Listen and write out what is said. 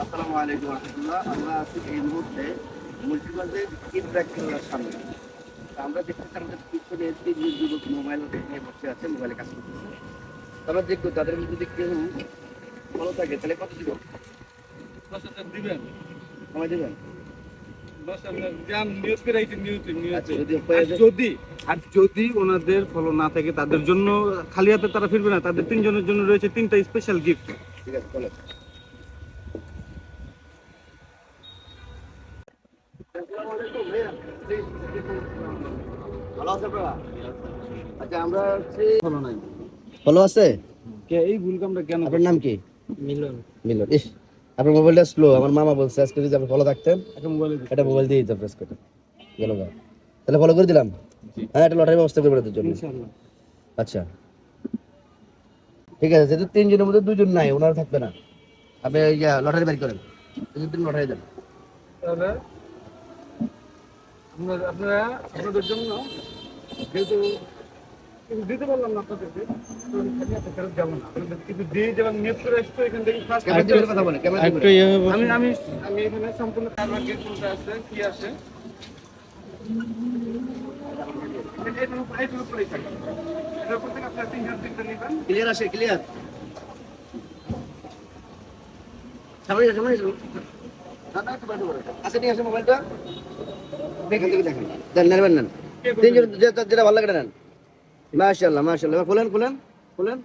আসসালামু আলাইকুম রহমতুল্লাহ। আমরা আছি এই মুহূর্তে মুন্সিগঞ্জের ইনব্যাক খেলার সামনে। তা আমরা দেখতেছি আমাদের পিছনে তিন যুবক মোবাইল নিয়ে বসে আছে, মোবাইলে কাজ করতেছে। আমরা দেখবো তাদের মধ্যে যদি কেউ ভালো থাকে তাহলে কত দিব? 10,000 দিবেন। সময় দেবেন? 10,000 যান নিয়োগ করে আইছেন নিয়োগে। আচ্ছা, যদি হয়ে যায় আর যদি ওনাদের ফলো না থাকে তাদের জন্য খালি হাতে তারা ফিরবে না, তাদের তিনজনের জন্য রয়েছে 3টা স্পেশাল গিফট। ঠিক আছে, বলেন। ভালো আছে আপনারা? আচ্ছা, আমরা হচ্ছে ফলো নাই। ভালো আছে। কে এই ভুল কামটা কেন? আপনার নাম কি? মিলন। মিলন। ইস, আপনার মোবাইলটা স্লো। আমার মামা বলছে আজকে যদি আপনি ফলো থাকতেন একটা মোবাইলে এটা মোবাইল দিয়ে দিতে প্রেস করে গেল গা। তাহলে ফলো করে দিলাম। হ্যাঁ, এটা লটারির ব্যবস্থা করবে তোর জন্য। ইনশাআল্লাহ। আচ্ছা, ঠিক আছে। যেহেতু তিনজনের মধ্যে দুজন নাই, ওনারা থাকবে না, আপনি লটারি বের করেন। তিন লটারি দেন। তাহলে আপনারা আপনাদের জন্য যেহেতু কিছু দিতে পারলাম না আপনাদেরকে, তো খালি হাতে ফেরত যাবো না। আপনাদের কিছু দিয়ে যাবেন, নিয়োগ করে আসছো এখান থেকে ফার্স্ট কথা বলেন, ক্যামেরা আমি আমি আমি এখানে সম্পূর্ণ কারবার গেট কোনটা আছে কি আছে এটার উপরেই থাকে। এটার উপর থেকে আপনারা তিনটা নেবেন। ক্লিয়ার আসে, ক্লিয়ার। সামনে যান, সামনে যান। দাদা একটু বাইরে বলেন। আচ্ছা, নিয়ে আসেন মোবাইলটা। দেখেন, দেখেন। দেন, নেবেন নেন। তিনজন যেটা ভালো লাগে নেন। মাশাআল্লাহ, মাশাআল্লাহ। খুলেন, খুলেন, খুলেন।